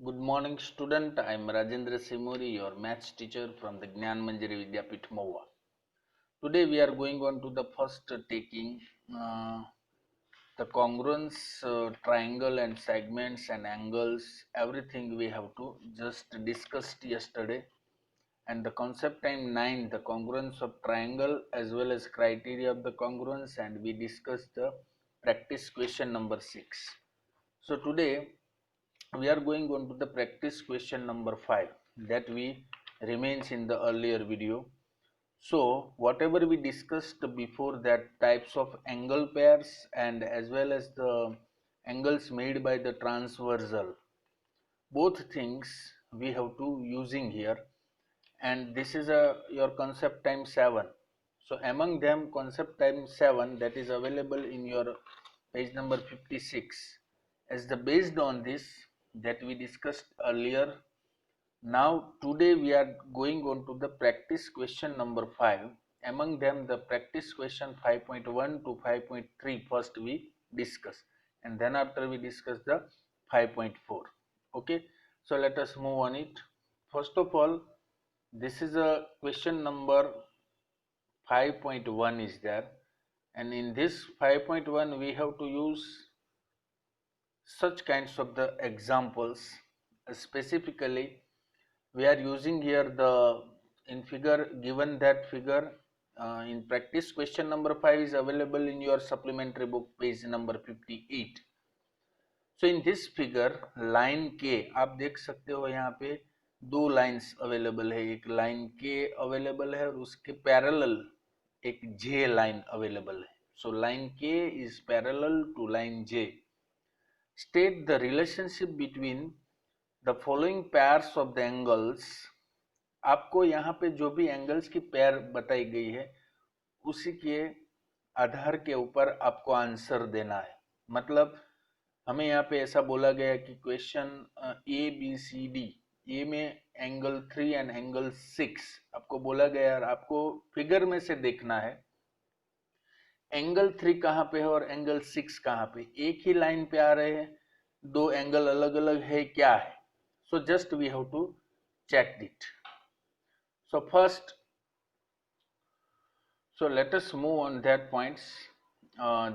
Good morning, student. I am Rajendra Simori, your maths teacher from the Gnan Manjari Vidyapith Moa. Today we are going on to the first taking the congruence, triangle and segments and angles. Everything we have to just discussed yesterday. And the concept time 9, the congruence of triangle as well as criteria of the congruence, and we discussed the practice question number 6. So today we are going on to the practice question number 5 that we remains in the earlier video. So whatever we discussed before, that types of angle pairs and as well as the angles made by the transversal, both things we have to using here. And this is your concept time 7. So among them, concept time 7, that is available in your page number 56, as the based on this that we discussed earlier. Now today we are going on to the practice question number 5. Among them, the practice question 5.1 to 5.3 first we discuss, and then after we discuss the 5.4. Okay, so let us move on it. First of all, this is a question number 5.1 is there, and in this 5.1 we have to use such kinds of the examples. Specifically we are using here the in figure, given that figure in practice question number 5 is available in your supplementary book page number 58. So in this figure line K आप देख सकते हो, यहाँ पे दो lines available है, एक line K available है और उसके पैरेलल एक J लाइन अवेलेबल है. So line K is parallel to line J. State the relationship between the following pairs of the angles. आपको यहाँ पे जो भी एंगल्स की पेयर बताई गई है उसी के आधार के ऊपर आपको आंसर देना है. मतलब हमें यहाँ पे ऐसा बोला गया कि question A B C D, A में एंगल 3 एंड एंगल 6 आपको बोला गया, और आपको फिगर में से देखना है एंगल 3 कहाँ पे है और एंगल 6 कहाँ पे. एक ही लाइन पे आ रहे हैं, दो एंगल अलग अलग है, क्या है. So just we have to check it. So first, so let us move on that points.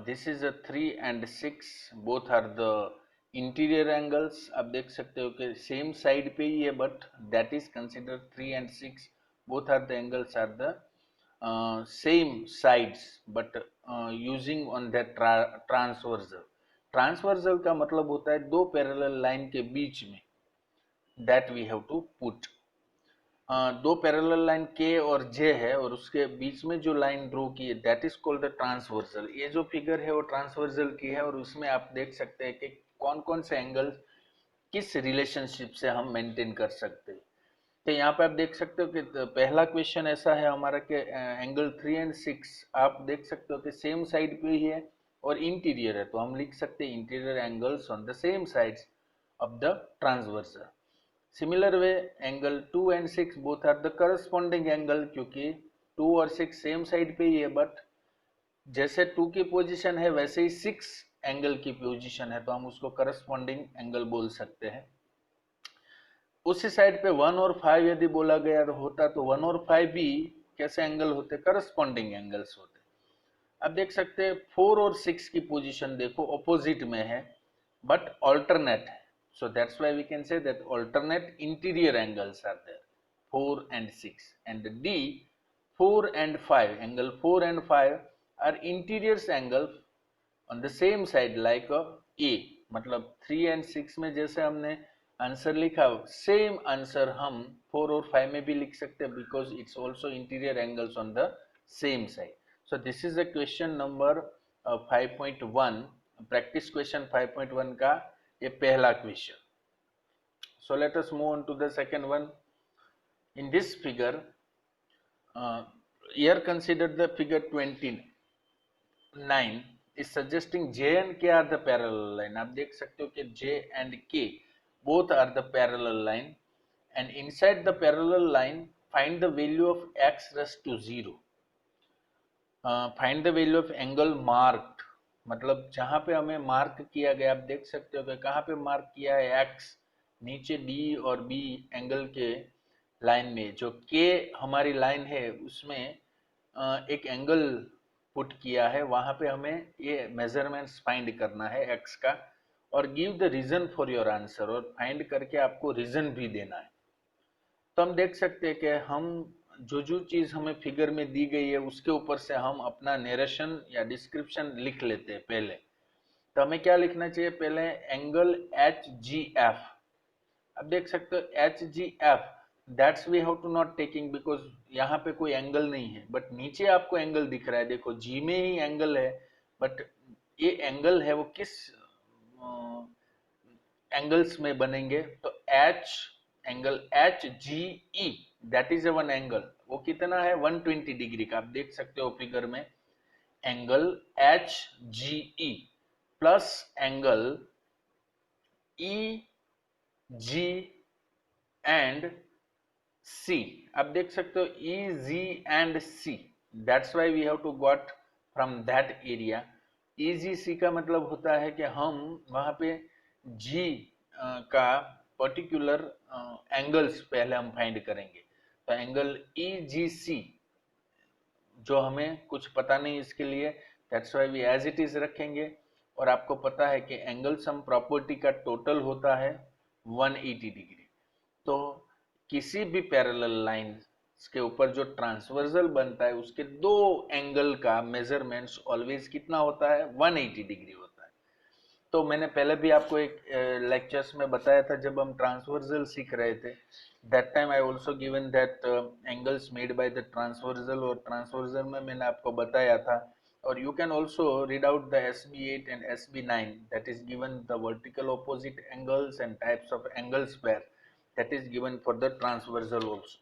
This is a 3 and 6, both are the interior angles. आप देख सकते हो कि same side पे ही है, but that is considered 3 and 6. Both are the angles are the same sides, but using on that transversal. Transversal का मतलब होता है दो parallel line के बीच में, that we have to put. दो पैरेलल लाइन के और जे है और उसके बीच में जो लाइन ड्रॉ की है, that is called the transversal. ये जो फिगर है वो ट्रांसवर्सल की है और उसमें आप देख सकते हैं कि कौन कौन से एंगल किस रिलेशनशिप से हम मेंटेन कर सकते हैं. तो यहाँ पे आप देख सकते हो कि पहला क्वेश्चन ऐसा है हमारा कि एंगल 3 एंड 6 आप देख सकते हो कि सेम साइड पे ही है और इंटीरियर है, तो हम लिख सकते हैं interior angles on the same sides of the transversal. Similar way, angle 2 and 6 both are the corresponding angle, क्योंकि 2 और 6 सेम साइड पे ही है, बट जैसे 2 की पोजीशन है वैसे ही 6 एंगल की पोजीशन है, तो हम उसको करस्पॉन्डिंग एंगल बोल सकते हैं. उसी साइड पे 1 और 5 यदि बोला गया होता तो 1 और 5 भी कैसे एंगल होते, करस्पॉन्डिंग एंगल्स होते. अब देख सकते हैं 4 और 6 की पोजीशन देखो ऑपोजिट में है बट ऑल्टरनेट है. So that's why we can say that alternate interior angles are there, 4 and 6. And D, 4 and 5, angle 4 and 5 are interior angles on the same side like A. मतलब 3 and 6 में जैसे हमने answer लिखा, same answer हम 4 और 5 में भी लिख सकते हैं, because it's also interior angles on the same side. So this is the question number 5.1, practice question 5.1 का ये पहला question. So let us move on to the second one. In this figure, here consider the figure 29 is suggesting J and K are the parallel line. आप देख सकते हो कि J and K both are the parallel line, and inside the parallel line find the value of x raised to 0. Find the value of angle marked, मतलब जहां पे हमें mark किया गया, आप देख सकते हो कि कहां पे मार्क किया है x, नीचे डी और बी एंगल के लाइन में जो के हमारी लाइन है उसमें एक एंगल पुट किया है, वहां पे हमें ये मेजरमेंट्स फाइंड करना है एक्स का, और give the reason for your answer, और फाइंड करके आपको रीजन भी देना है। तो हम देख सकते हैं कि हम जो जो चीज हमें फिगर में दी गई है उसके ऊपर से हम अपना नरेशन या डिस्क्रिप्शन लिख लेते हैं पहले। तो हमें क्या लिखना चाहिए पहले, एंगल एच जी एफ। अब देख सकते हो H G F, that's we have to not taking because यहाँ पे कोई एंगल नहीं है, बट नीचे आपको एंगल दिख रहा है, देखो जी में ही एंगल है, बट ये एंगल है वो किस एंगल्स में बनेंगे, तो H, angle H G E, that is a one angle, वो कितना है 120 डिग्री का, आप देख सकते हो फिगर में, angle H G E plus angle E G and C. अब देख सकते हो E G and C, that's why we have to got from that area. E G C का मतलब होता है कि हम वहां पे जी का पर्टिकुलर एंगल्स पहले हम फाइंड करेंगे। तो एंगल ई जी सी, जो हमें कुछ पता नहीं इसके लिए, that's why we as it is रखेंगे। और आपको पता है कि एंगल सम प्रॉपर्टी का टोटल होता है 180 डिग्री। तो किसी भी पैरेलल लाइन के ऊपर जो ट्रांसवर्सल बनता है उसके दो एंगल का मेजरमेंट्स ऑलवेज कितना होता है, 180 डिग्री होता है। तो मैंने पहले भी आपको एक लेक्चर्स में बताया था जब हम ट्रांसवर्सल सीख रहे थे, that time I also given that angles made by the transversal, और ट्रांसवर्सल में मैंने आपको बताया था, और you can also read out the SB8 and SB9, that is given the vertical opposite angles and types of angles where that is given for the transversal also।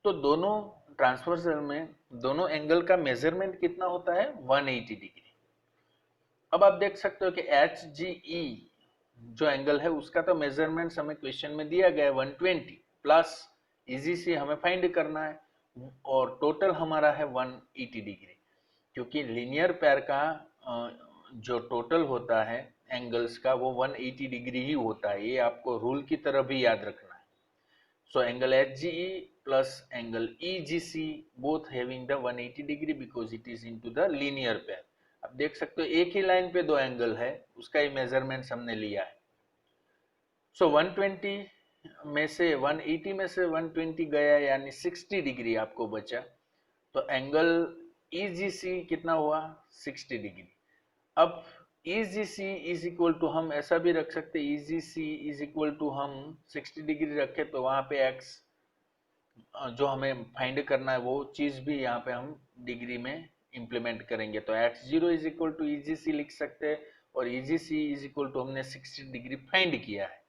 तो दोनों transversal में दोनों एंगल का मेजरमेंट कितना होता है, 180 degree. अब आप देख सकते हो कि एच जी ई जो एंगल है उसका तो मेजरमेंट हमें क्वेश्चन में दिया गया है 120, प्लस इजी से हमें फाइंड करना है, और टोटल हमारा है 180 डिग्री, क्योंकि लीनियर पेयर का जो टोटल होता है एंगल्स का वो 180 डिग्री ही होता है, ये आपको रूल की तरह भी याद रखना है। So angle H G E plus angle E G C both having the 180 degree because it is into the linear pair. अब देख सकते हो एक ही लाइन पे दो एंगल है, उसका ही मेजरमेंट हमने लिया है। सो 120 में से 180 में से 120 गया, यानी 60 डिग्री आपको बचा। तो एंगल EGC कितना हुआ, 60 डिग्री। अब EGC इज इक्वल टू, हम ऐसा भी रख सकते EGC इज इक्वल टू, हम 60 डिग्री रखे तो वहां पे x जो हमें फाइंड करना है वो चीज भी यहाँ पे हम डिग्री में इंप्लीमेंट करेंगे। तो x0 is equal to EGC लिख सकते हैं, और EGC इज इक्वल टू हमने 60 डिग्री फाइंड किया है।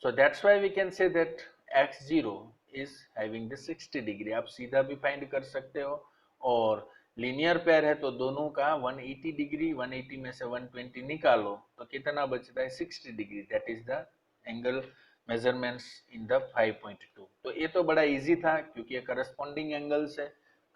So that's why we can say that x0 is having the 60 degree. आप सीधा भी फाइंड कर सकते हो, और लीनियर पेयर है तो दोनों का 180 डिग्री, 180 में से 120 निकालो तो कितना बचता है, 60 degree. That is the angle measurements in the 5.2। तो ये तो बड़ा इजी था क्योंकि ये करस्पॉन्डिंग एंगल्स है,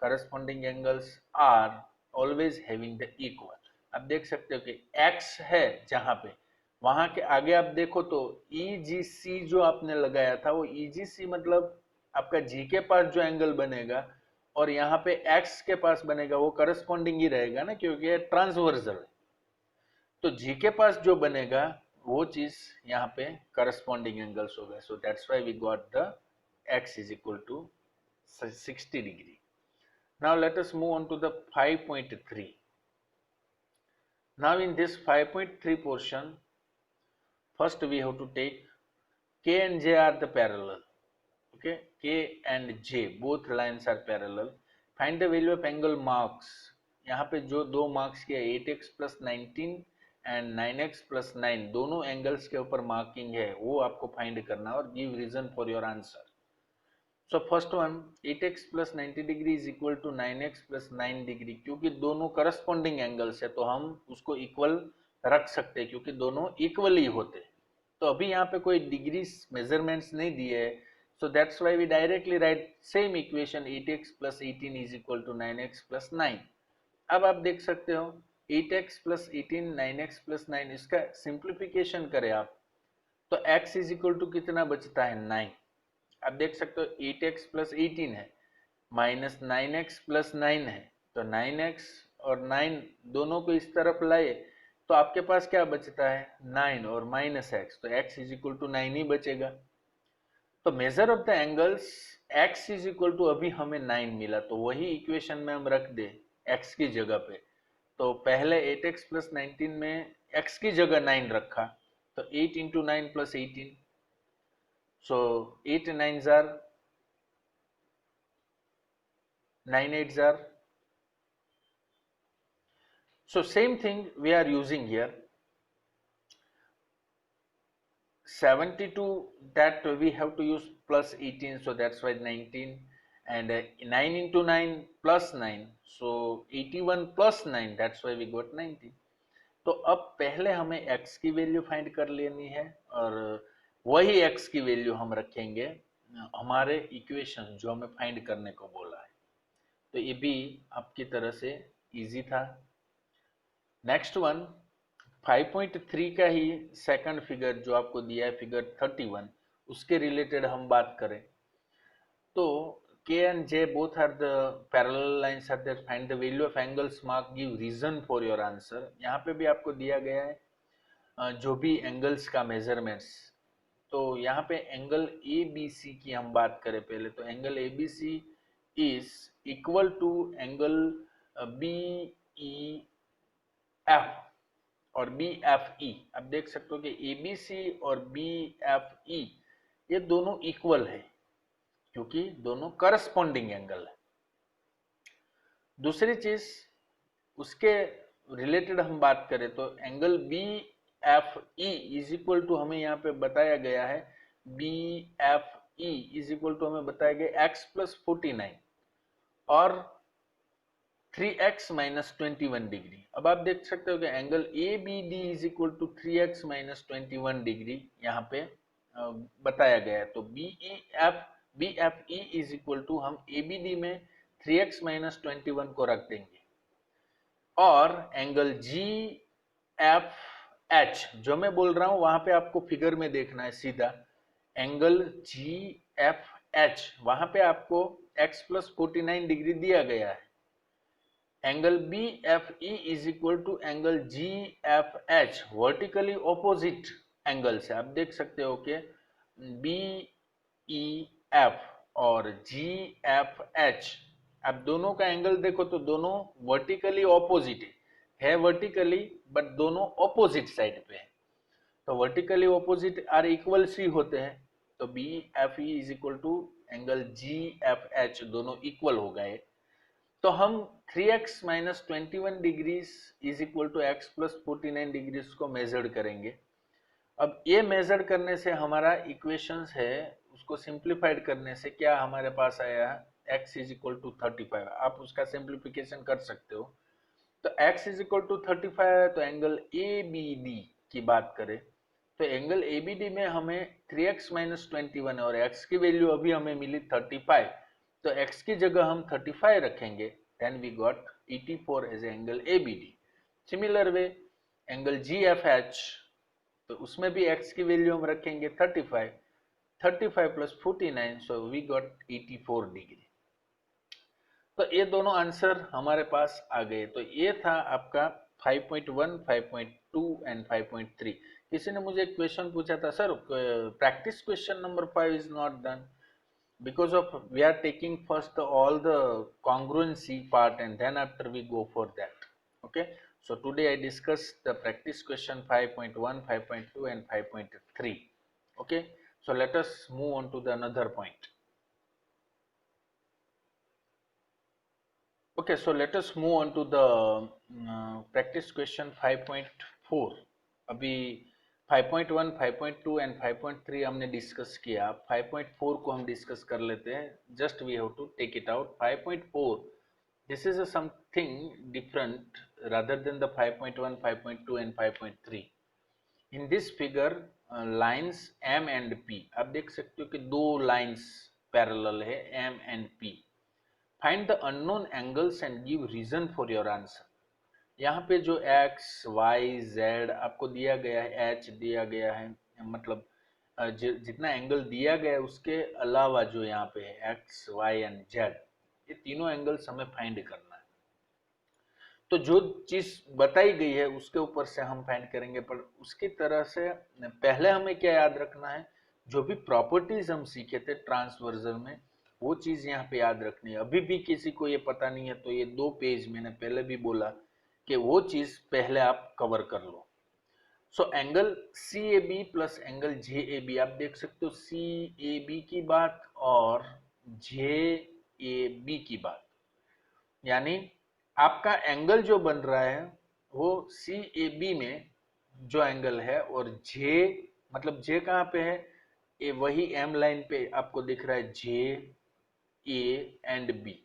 corresponding angles are always having the equal. अब देख सकते हो कि x है जहां पे, वहां के आगे आप देखो तो EGC जो आपने लगाया था वो EGC मतलब आपका G के पास जो एंगल बनेगा और यहाँ पे X के पास बनेगा वो करस्पॉन्डिंग ही रहेगा ना, क्योंकि ये ट्रांसवर्सल है। तो G के पास जो बनेगा वो चीज यहाँ पे करस्पॉन्डिंग एंगल्स हो गए। So that's why we got the X is equal to 60 degree. Now let us move on to the 5.3. Now in this 5.3 portion, first we have to take K and J are the parallel. Okay, K and J both lines are parallel. Find the value of angle marks. यहाँ पे जो दो marks किया 8x plus 19 and 9x plus 9 दोनों angles के ऊपर marking है वो आपको फाइंड करना और give reason for your answer. So first one 8x plus 90 degree is equal to 9x plus 9 degree, क्योंकि दोनों करस्पॉन्डिंग एंगल्स है तो हम उसको इक्वल रख सकते हैं क्योंकि दोनों इक्वली होते हैं। तो अभी यहाँ पे कोई डिग्री मेजरमेंट्स नहीं दिए है, so that's why we directly write same equation 8x plus 18 is equal to 9x plus 9। अब आप देख सकते हो 8x plus 18 9x plus 9, इसका सिंप्लीफिकेशन करें आप तो x इज इक्वल टू कितना बचता है 9। अब देख सकते हो 8x प्लस 18 है माइनस 9x प्लस 9 है, तो 9x और 9 दोनों को इस तरफ लाए तो आपके पास क्या बचता है 9 और माइनस x, तो x इज इक्वल टू 9 ही बचेगा। तो measure of the angles x is equal to अभी हमें 9 मिला, तो वही इक्वेशन में हम रख दे x की जगह पे। तो पहले 8x प्लस 19 में x की जगह 9 रखा, तो 8 into 9 plus 18, so 8 9s are 9 8s are, so same thing we are using here 72, that we have to use plus 18, so that's why 19, and 9 into 9 plus 9, so 81 plus 9, that's why we got 90। तो अब पहले हमें x की value find कर लेनी है और वही x की वैल्यू हम रखेंगे हमारे इक्वेशन जो हमें फाइंड करने को बोला है। तो ये भी आपकी तरह से इजी था। नेक्स्ट वन 5.3 का ही सेकंड फिगर जो आपको दिया है फिगर 31, उसके रिलेटेड हम बात करें तो K and J both are the parallel lines are there, find the value of angles mark, give reason for your answer। यहाँ पे भी आपको दिया गया है जो भी एंगल्स का मेजरमेंट्स। तो यहाँ पे एंगल ABC की हम बात करें पहले, तो angle ABC is equal to angle BEF और BFE। अब देख सकते हो कि ABC और BFE ये दोनों इक्वल है क्योंकि दोनों करस्पॉन्डिंग एंगल है। दूसरी चीज उसके रिलेटेड हम बात करें तो angle BFE is equal to हमें यहाँ पे बताया गया है BFE इज इक्वल टू हमें बताया गया x प्लस 49 और 3x माइनस 21 डिग्री। अब आप देख सकते हो कि angle ABD is equal to 3x minus 21 degree यहाँ पे बताया गया है। तो BFE इज इक्वल टू हम ABD में 3x माइनस 21 को रख देंगे और एंगल GFH जो मैं बोल रहा हूं वहां पे आपको फिगर में देखना है सीधा एंगल GFH, वहां पे आपको x प्लस 49 डिग्री दिया गया है। Angle BFE is equal to angle GFH vertically opposite angles है। आप देख सकते हो कि BEF और GFH अब दोनों का एंगल देखो तो दोनों वर्टिकली ऑपोजिट है वर्टिकली बट दोनों ऑपोजिट साइड पे है। तो वर्टिकली ऑपोजिट आर इक्वल सी होते हैं, तो BFE is equal to angle GFH दोनों इक्वल हो गए। तो हम 3x minus 21 degrees is equal to x plus 49 degrees को मेजर करेंगे। अब ये मेजर करने से हमारा इक्वेशंस है उसको सिंप्लीफाइड करने से क्या हमारे पास आया x इज इक्वल टू 35। आप उसका सिंप्लीफिकेशन कर सकते हो। तो x इज इक्वल टू 35 है, तो एंगल ABD की बात करें तो एंगल ABD में हमें 3x माइनस 21 और x की वैल्यू अभी हमें मिली 35, तो x की जगह हम 35 रखेंगे, then we got 84 as angle ABD। Similar way angle GFH तो उसमें भी x की वैल्यू हम रखेंगे 35 plus 49, so we got 84 degree. तो ये दोनों आंसर हमारे पास आ गए। तो ये था आपका 5.1, 5.2 एंड 5.3। किसी ने मुझे क्वेश्चन पूछा था sir practice question number 5 is not done because of we are taking first all the congruency part and then after we go for that। Okay, so today I discussed the practice question 5.1, 5.2 and 5.3। Okay, so let us move on to the another point। Okay, so let us move on to the practice question 5.4। अभी 5.1, 5.2 and 5.3 हमने discuss किया। 5.4 को हम discuss कर लेते हैं। Just we have to take it out. 5.4 this is something different rather than the 5.1, 5.2 and 5.3। In this figure lines M and P, आप देख सकते हो कि दो लाइंस पैरेलल है M and P। Find the unknown angles and give reason for your answer. यहाँ पे जो x, y, z आपको दिया गया है, h दिया गया है, मतलब जितना एंगल दिया गया है उसके अलावा जो यहाँ पे है एक्स वाई एंड जेड, ये तीनों एंगल्स हमें फाइंड करना है। तो जो चीज बताई गई है उसके ऊपर से हम फाइंड करेंगे, पर उसकी तरह से पहले हमें क्या याद रखना है, जो भी प्रॉपर्टीज हम सीखे थे ट्रांसवर्जल में वो चीज यहाँ पे याद रखनी है। अभी भी किसी को ये पता नहीं है तो ये 2 पेज मैंने पहले भी बोला कि वो चीज पहले आप कवर कर लो। So angle C A B plus angle J A B, आप देख सकते हो सी ए बी की बात और जे ए बी की बात, यानी आपका एंगल जो बन रहा है वो सी ए बी में जो एंगल है, और जे मतलब जे कहाँ पे है, ये वही एम लाइन पे आपको दिख रहा है जे ए एंड बी।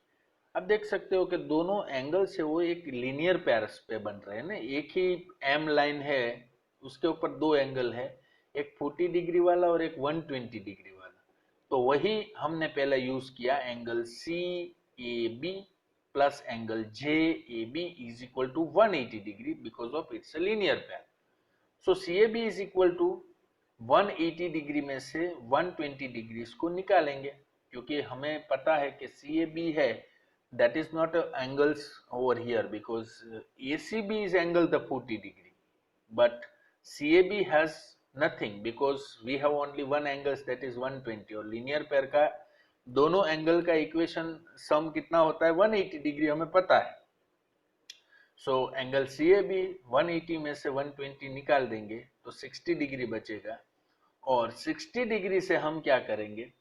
आप देख सकते हो कि दोनों एंगल से वो एक लीनियर पेयर्स पे बन रहे हैं ना, एक ही एम लाइन है उसके ऊपर 2 एंगल है, एक 40 डिग्री वाला और एक 120 डिग्री वाला। तो वही हमने पहले यूज किया, angle C A B plus angle J A B is equal to 180 degree because of it's a linear pair. So C A B is equal to 180 degree में से 120 डिग्री को निकालेंगे, क्योंकि हमें पता है कि सी ए बी है, that is not angles over here because ACB is angle the 40 degree, but CAB has nothing because we have only one angles that is 120, और linear pair का दोनों एंगल का इक्वेशन सम कितना होता है 180 डिग्री हमें पता है। सो एंगल CAB 180 में से 120 निकाल देंगे तो 60 डिग्री बचेगा, और 60 डिग्री से हम क्या करेंगे,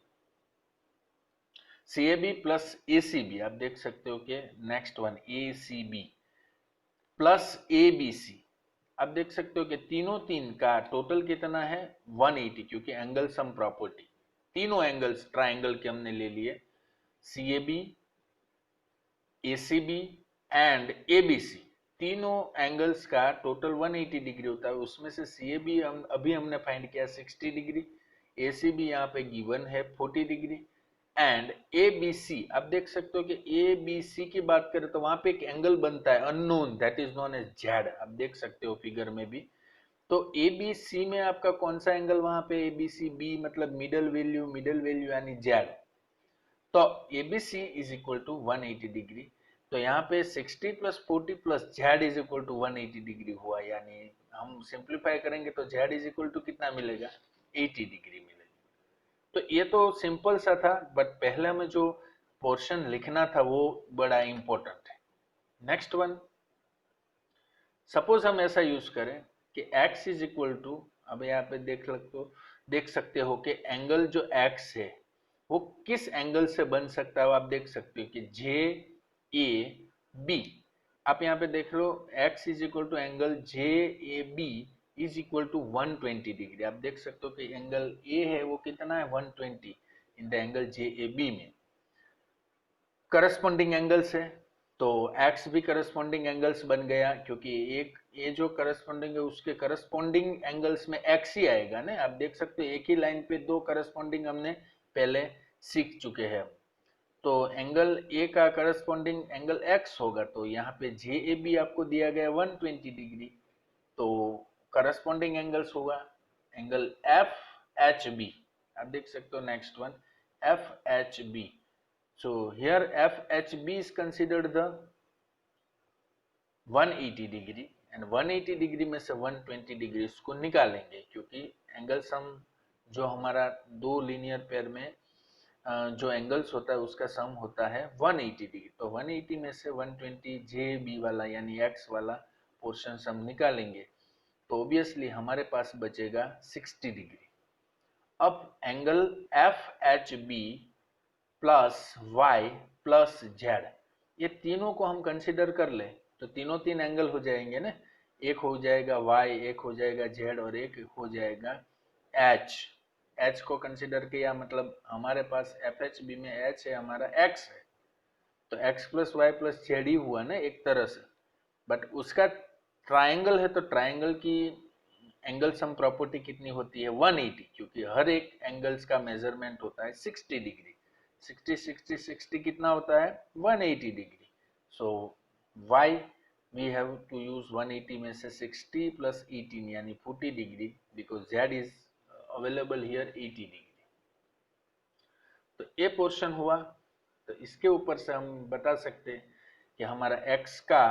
C A B plus A C B, आप देख सकते हो कि next one A C B plus A B C, आप देख सकते हो कि तीनों तीन का टोटल कितना है 180, क्योंकि एंगल सम प्रॉपर्टी तीनों एंगल्स ट्राइंगल के हमने ले लिए, C A B A C B and A B C, तीनों एंगल्स का टोटल 180 डिग्री होता है। उसमें से सी ए बी अभी हमने फाइंड किया 60 डिग्री, ए सी बी यहाँ पे गिवन है 40 degree, and A B C, आप देख सकते हो कि ए बी सी की बात करें तो वहां पे एक एंगल बनता है unknown, that is known as Z, आप देख सकते हो फिगर में भी। तो ए बी सी में आपका कौन सा एंगल वहां पे, ए बी सी बी मतलब मिडल वैल्यू यानी जेड, तो A B C is equal to 180 degree. तो यहाँ पे 60 plus 40 plus Z is equal to 180 degree हुआ, यानी हम सिंप्लीफाई करेंगे तो जेड इज इक्वल टू कितना मिलेगा 80 डिग्री मिलेगा। तो ये तो सिंपल सा था, बट पहले हमें जो पोर्शन लिखना था वो बड़ा इंपॉर्टेंट है। नेक्स्ट वन, सपोज हम ऐसा यूज करें कि x इज इक्वल टू, अब यहाँ पे देख सकते हो कि एंगल जो x है वो किस एंगल से बन सकता है, आप देख सकते हो कि जे ए बी, आप यहाँ पे देख लो x is equal to angle J A B is equal to 120 degree, आप देख सकते हो कि एंगल ए है वो कितना है 120 in the angle J A B में करस्पॉन्डिंग एंगल्स है, तो x भी करस्पॉन्डिंग एंगल्स बन गया, क्योंकि एक ये जो करस्पॉन्डिंग है उसके करस्पॉन्डिंग एंगल्स में x ही आएगा ना, आप देख सकते हो एक ही लाइन पे 2 करस्पॉन्डिंग हमने पहले सीख चुके हैं। तो एंगल ए का करस्पॉन्डिंग एंगल x होगा, तो यहाँ पे जे ए बी आपको दिया गया 120 डिग्री, तो करस्पॉन्डिंग एंगल्स होगा एंगल एफ एच बी, आप देख सकते हो next one F H B. So here FHB is considered the 180 degree, and 180 degree में से 120 डिग्री इसको निकालेंगे, क्योंकि एंगल सम जो हमारा 2 लीनियर पेयर में जो एंगल्स होता है उसका सम होता है 180 डिग्री, तो 180 में से 120 जे बी वाला यानी एक्स वाला पोर्शन हम निकालेंगे, तो ऑब्वियसली हमारे पास बचेगा 60 डिग्री। अब angle F H B plus Y plus Z, ये तीनों को हम कंसिडर कर ले तो तीनों तीन एंगल हो जाएंगे ना, एक हो जाएगा वाई, एक हो जाएगा जेड और एक हो जाएगा एच। एच को कंसिडर किया मतलब हमारे पास एफ एच बी में एच है हमारा एक्स है, तो X plus Y plus Z ही हुआ ना एक तरह से, बट उसका ट्राइंगल है तो ट्राइंगल की एंगल सम प्रॉपर्टी कितनी होती है 180, क्योंकि हर एक एंगल्स का मेजरमेंट होता है 60 डिग्री, 60 60 60 कितना होता है 180 degree. So Y we have to use 180 में से 60 प्लस 18 यानी 40 degree, because Z is available here 80 degree. तो ये पोर्शन हुआ। तो इसके ऊपर से हम बता सकते हैं कि हमारा x का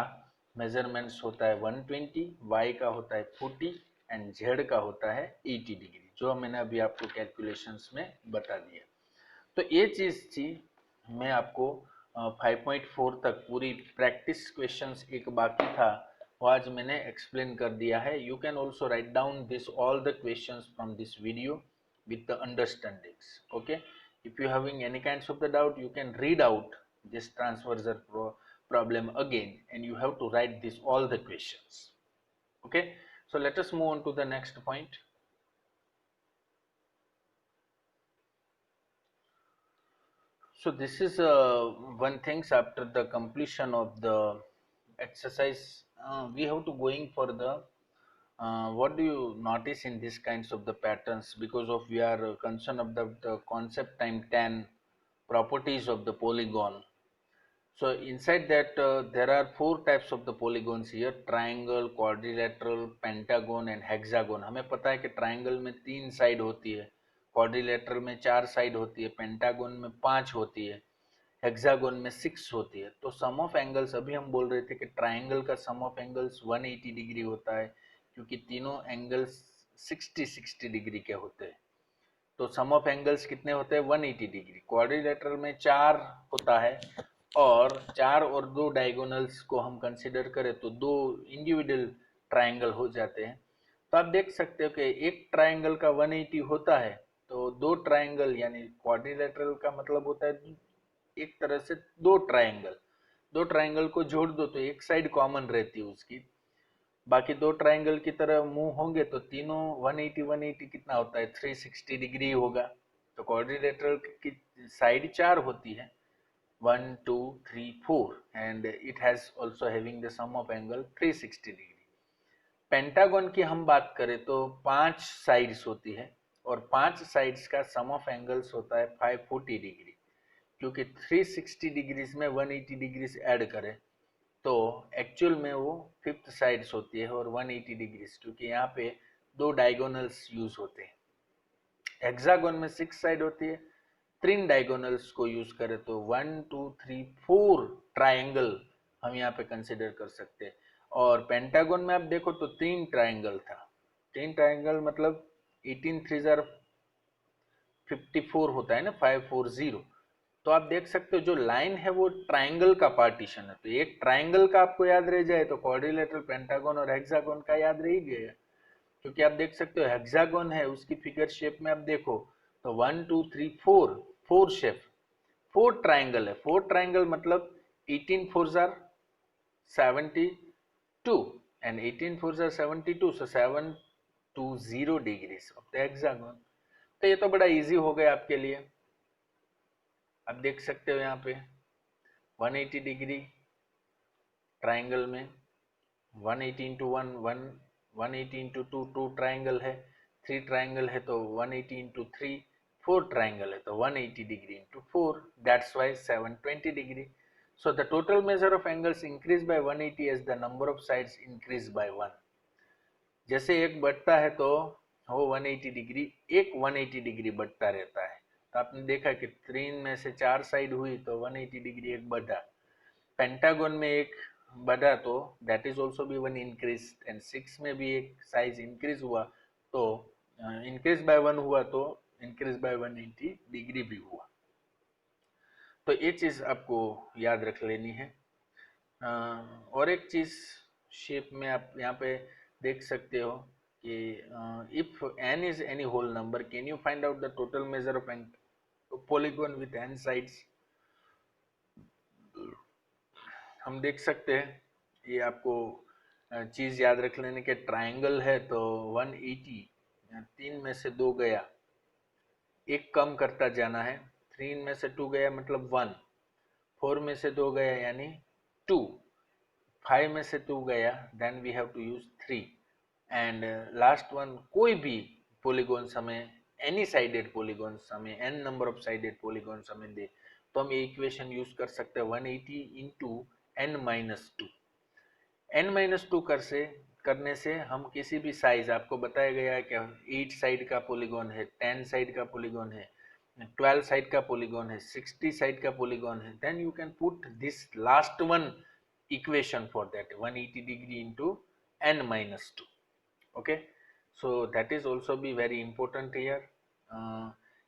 मेजरमेंट्स होता है 120, y का होता है 40 एंड z का होता है 80 डिग्री, जो मैंने अभी आपको कैलकुलेशंस में बता दिया। तो ये चीज़ थी, मैं आपको 5.4 तक पूरी प्रैक्टिस क्वेश्चंस एक बाकी था वो आज मैंने एक्सप्लेन कर दिया है। You can also write down this all the questions from this video with the understandings. Okay, if you having any kinds of the doubt, you can read out this transversal problem again and you have to write this all the questions. Okay, so let us move on to the next point. So this is one things after the completion of the exercise, we have to going for the what do you notice in these kinds of the patterns, because of we are concerned of the concept time 10 properties of the polygon. So inside that there are 4 types of the polygons here: triangle, quadrilateral, pentagon and hexagon. हमें पता है कि triangle में 3 side होती है, quadrilateral में 4 side होती है, pentagon में 5 होती है, हेक्सागोन में 6 होती है। तो सम ऑफ एंगल्स, अभी हम बोल रहे थे कि ट्राइंगल का सम ऑफ एंगल्स 180 डिग्री होता है, क्योंकि तीनों एंगल्स 60 डिग्री के होते हैं। तो सम ऑफ एंगल्स कितने होते हैं? 180 डिग्री। क्वाड्रिलेटरल में 4 होता है, और 4 और 2 डायगोनल्स को हम कंसिडर करें तो 2 इंडिविजुअल ट्राइंगल हो जाते हैं। तो आप देख सकते हो कि एक ट्राइंगल का 180 होता है, तो 2 ट्राइंगल, यानी क्वाड्रिलेटरल का मतलब होता है एक तरह से 2 ट्राइंगल को जोड़ दो तो एक साइड कॉमन रहती है उसकी, बाकी 2 ट्राइंगल की तरह मूव होंगे तो तीनों 180 कितना होता है? 360 डिग्री होगा। तो क्वाड्रिलेटरल की साइड 4 होती है, 1 2 3 4, and it has also having the sum of angle 360 degree. Pentagon की हम बात करें तो 5 साइड्स होती है, और 5 साइड्स का सम ऑफ एंगल्स होता है 540 डिग्री, क्योंकि 360 डिग्रीज में 180 डिग्रीज ऐड करें तो एक्चुअल में वो 5th साइड्स होती है, और 180 डिग्रीज, क्योंकि यहाँ पे 2 डायगोनल्स यूज होते हैं। हेक्सागोन में 6 साइड होती है, 3 डायगोनल्स को यूज करें तो 1 2 3 4 ट्राइंगल हम यहाँ पे कंसिडर कर सकते हैं। और पेंटागन में आप देखो तो 3 ट्राइंगल था, 3 ट्राइंगल मतलब 18 3 54 होता है ना, 540। तो आप देख सकते हो जो लाइन है वो ट्राइंगल का पार्टीशन है। तो एक ट्राइंगल का आपको याद रह जाए तो क्वाड्रिलेटरल, पेंटागन और हेक्सागन का याद रह ही गया, क्योंकि आप देख सकते हो हेक्सागन है, उसकी फिगर शेप में आप देखो तो 1 2 3 4 4 शेप, 4 ट्राइंगल है। 4 ट्राइंगल मतलब 18 4 72 and 18 4 72, so 720 degrees of the hexagon। तो ये तो बड़ा इजी हो गया आपके लिए। आप देख सकते हो यहाँ पे 180 डिग्री ट्राइंगल में 180 इंटू 180 इंटू 2 ट्राइंगल है, 3 ट्राइंगल है तो 180 इंटू 3, 4 ट्राइंगल है तो 180 degree into 4, that's why 720 degree. So the total measure of angles increase by 180 as the number of sides increase by 1। जैसे एक बढ़ता है तो वो 180 डिग्री, एक 180 डिग्री बढ़ता रहता है। तो आपने देखा कि 3 में से 4 साइड हुई तो 180 डिग्री एक बढ़ा, पेंटागन में एक बढ़ा तो दैट इज ऑल्सो भी 1 इंक्रीज, एंड 6 में भी एक साइज इंक्रीज हुआ तो इंक्रीज बाय 1 हुआ तो इंक्रीज बाय 180 डिग्री भी हुआ। तो ये चीज आपको याद रख लेनी है। और एक चीज शेप में आप यहाँ पे देख सकते हो कि इफ n is any whole number, can you find out the total measure of an polygon with n sides. हम देख सकते हैं, ये आपको चीज याद रख लेने के, ट्राइंगल है तो 180, 3 में से 2 गया, एक कम करता जाना है, 3 में से 2 गया मतलब 1, 4 में से 2 गया यानी 2, 5 में से 2 गया then we have to use 3, and last one कोई भी पॉलीगॉन्स हमें, एनी साइडेड पॉलीगॉन्स हमें n number of sided polygons हमें दे तो हम ये इक्वेशन यूज कर सकते हैं 180 इंटू n-2, n-2 कर से करने से हम किसी भी साइज, आपको बताया गया है कि 8 साइड का पॉलीगॉन है, 10 साइड का पॉलीगॉन है, 12 साइड का पॉलीगॉन है, 60 साइड का पॉलीगॉन है, then you can put this last one equation for that 180 degree into n minus 2. Okay, so that is also be very important here.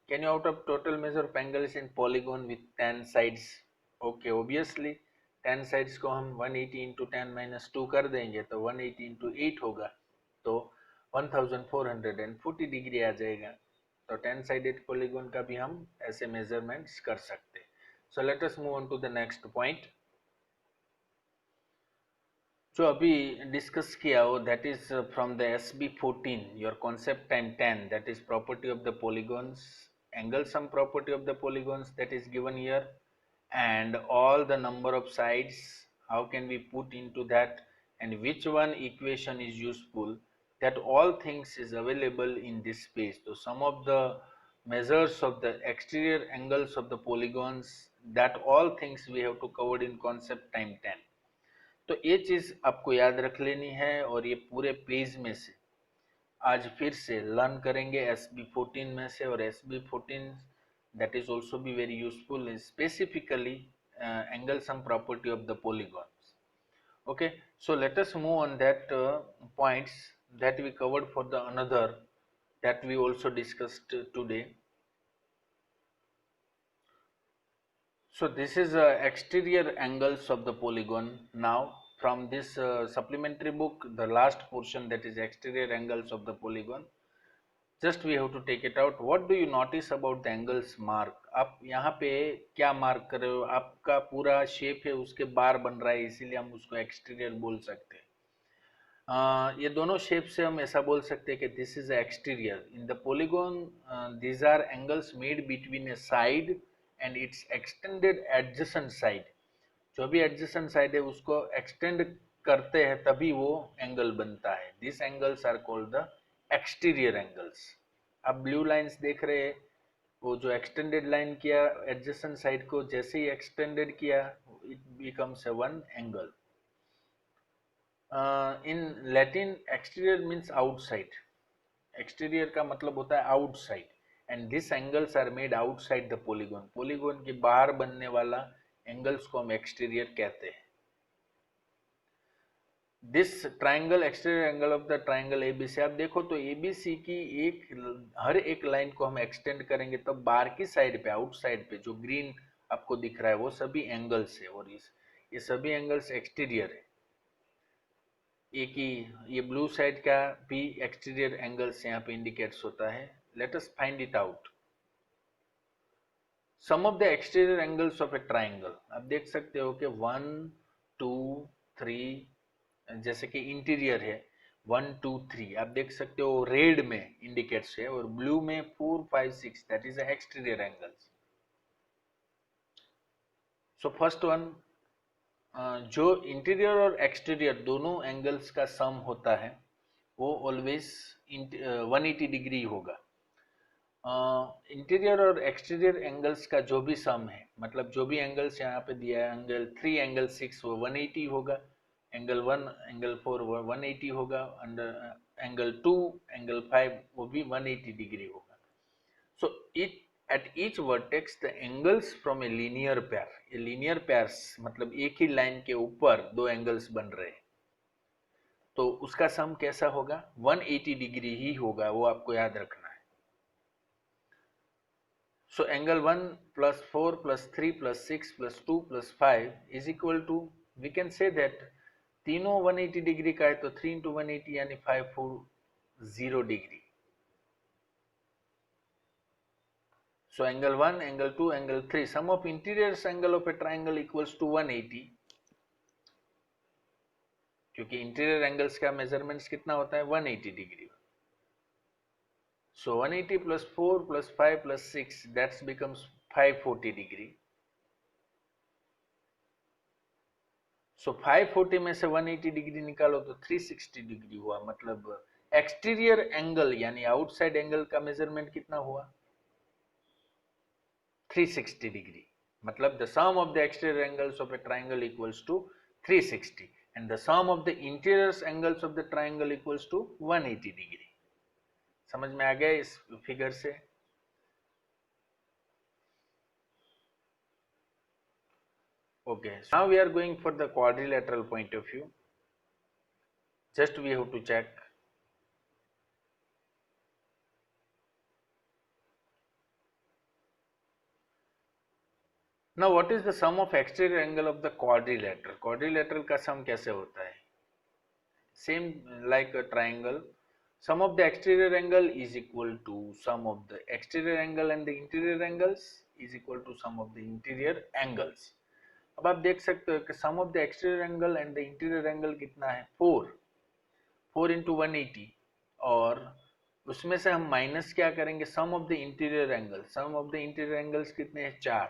Can you out of total measure of angles in polygon with 10 sides? Okay, obviously 10 sides को हम 180 into 10 minus 2 कर देंगे तो 180 into 8 होगा, तो 1440 degree आ जाएगा। तो 10 sided polygon का भी हम ऐसे मेजरमेंट्स कर सकते हैं। So let us move on to the next point जो अभी डिस्कस किया हो, that is from the SB14 your concept time 10, that is property of the polygons, angle sum property of the polygons that is given here, and all the number of sides, how can we put into that, and which one equation is useful, that all things is available in this page. So some of the measures of the exterior angles of the polygons, that all things we have to cover in concept time 10. तो ये चीज आपको याद रख लेनी है और ये पूरे पेज में से आज फिर से लर्न करेंगे SB14 में से, और SB14 that is also be very useful is specifically angle sum property of the polygons. Okay, so let us move on that points that we covered for the another that we also discussed today. So this is exterior angles of the polygon. Now from this supplementary book, the last portion, that is exterior angles of the polygon, just we have to take it out. What do you notice about the angles mark? आप यहाँ पे क्या mark कर रहे हो? आपका पूरा shape है उसके बार बन रहा है, इसीलिए हम उसको एक्सटीरियर बोल सकते हैं। ये दोनों शेप से हम ऐसा बोल सकते हैं कि this is exterior in the polygon, these are angles made between a side and its extended adjacent side. जो भी एडजेसेंट साइड है उसको एक्सटेंड करते हैं तभी वो एंगल बनता है। This angles are called the exterior angles. आप ब्लू लाइंस देख रहे हैं, वो जो एक्सटेंडेड लाइन किया एडजेसेंट साइड को, जैसे ही एक्सटेंडेड किया it becomes a one angle. In Latin exterior means outside, exterior का मतलब होता है outside, and this angles are made outside the polygon. Polygon के बाहर बनने वाला एंगल्स को हम एक्सटीरियर कहते हैं। This triangle exterior angle of the triangle ABC, आप देखो तो ABC की हर एक लाइन को हम एक्सटेंड करेंगे तब बाहर की साइड पे, आउटसाइड पे जो ग्रीन आपको दिख रहा है वो सभी एंगल्स है, और ये सभी एंगल्स एक्सटीरियर है। एक ही ये ब्लू साइड का भी एक्सटीरियर एंगल्स यहाँ पे इंडिकेट्स होता है। Let us find it out. Sum of the exterior angles of a triangle, आप देख सकते हो कि 1 2 3, जैसे कि इंटीरियर है 1 2 3, आप देख सकते हो रेड में इंडिकेट्स है, और ब्लू में 4 5 6, that is exterior angles. So first one, जो इंटीरियर और एक्सटीरियर दोनों एंगल्स का सम होता है वो ऑलवेज 180 डिग्री होगा। इंटीरियर और एक्सटीरियर एंगल्स का जो भी सम है, मतलब जो भी एंगल्स यहाँ पे दिया है, एंगल 3 एंगल 6 वो 180 होगा, एंगल 1 एंगल 4 वो 180 होगा, अंडर एंगल 2 एंगल 5 वो भी 180 डिग्री होगा। So it at each vertex the angles from a linear pair, ये linear pairs मतलब एक ही लाइन के ऊपर दो एंगल्स बन रहे हैं, तो उसका सम कैसा होगा? 180 डिग्री ही होगा, वो आपको याद रखना है। So angle 1 plus 4 plus 3 plus 6 plus 2 plus 5 is equal to, we can say that तीनों 180 डिग्री का है, तो 3 इंटू 180 यानी 540 degree. So angle 1, angle 2, angle 3, sum of interior angle of a triangle equals to 180, क्योंकि इंटीरियर एंगल्स का measurements कितना होता है? 180 degree. So 180 plus 4 plus 5 plus 6, that becomes 540 degree. So 540 में से 180 डिग्री निकालो तो 360 डिग्री हुआ, मतलब एक्सटीरियर एंगल यानी आउटसाइड एंगल का मेजरमेंट कितना हुआ? 360 डिग्री। मतलब the sum of the exterior angles of a triangle equals to 360, and the sum of the interior angles of the triangle equals to 180 degree. समझ में आ गया इस फिगर से? Okay, so now we are going for the quadrilateral point of view. Just we have to check. Now what is the sum of exterior angle of the quadrilateral? Quadrilateral का sum कैसे होता है? Same like a triangle. Sum of the exterior angle is equal to sum of the exterior angle and the interior angles is equal to sum of the interior angles. अब आप देख सकते हो कि sum of the exterior angle and the interior angle कितना है? 4 into 180 और उसमें से हम माइनस क्या करेंगे? Sum of the interior angle. Sum of the interior angles कितने हैं? 4.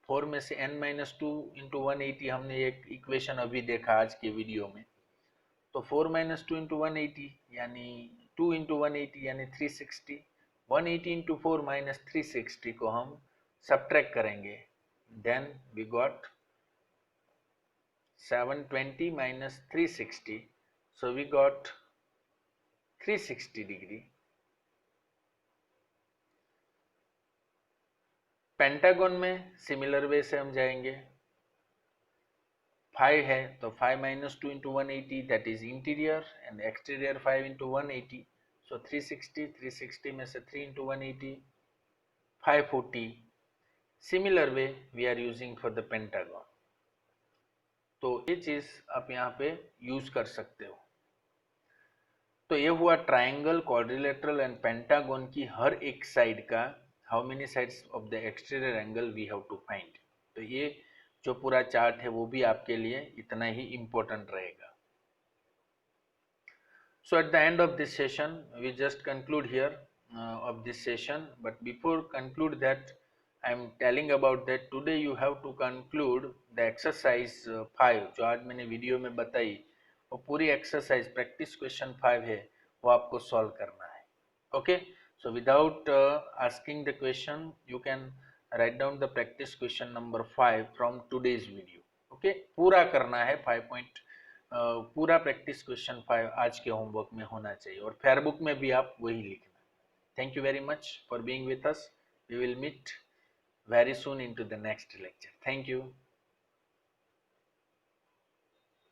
4 में से n माइनस 2 इंटू 180 हमने एक इक्वेशन अभी देखा आज के वीडियो में. तो 4 माइनस 2 इंटू 180 यानी 2 इंटू 180 यानी 360. 180 इंटू 4 माइनस 360 को हम सब्ट्रैक्ट करेंगे. Then we got 720 minus 360, so we got 360 degree. Pentagon में सिमिलर वे से हम जाएंगे. 5 है तो 5 minus 2 into 180 that is interior and exterior 5 into 180, so 360. 360 में से 3 into 180 540. Similar way we are using for the pentagon. तो ये चीज आप यहाँ पे यूज कर सकते हो. तो ये हुआ ट्राइंगल, क्वाड्रिलेटरल एंड पेंटागन की हर एक साइड का how many sides of the exterior angle we have to find. तो ये जो पूरा चार्ट है वो भी आपके लिए इतना ही इम्पोर्टेंट रहेगा. So at the end of this session, we just conclude here of this session. But before conclude that, I am telling about that today you have to conclude the exercise 5 जो आज मैंने video में बताई. वो पूरी exercise practice question 5 है, वो आपको सॉल्व करना है. Okay, so without asking the question you can write down the practice question number 5 from today's video. Okay, पूरा करना है 5 पॉइंट. पूरा प्रैक्टिस क्वेश्चन 5 आज के होमवर्क में होना चाहिए और फेयरबुक में भी आप वही लिखना. Thank you very much for being with us. We will meet very soon into the next lecture. Thank you.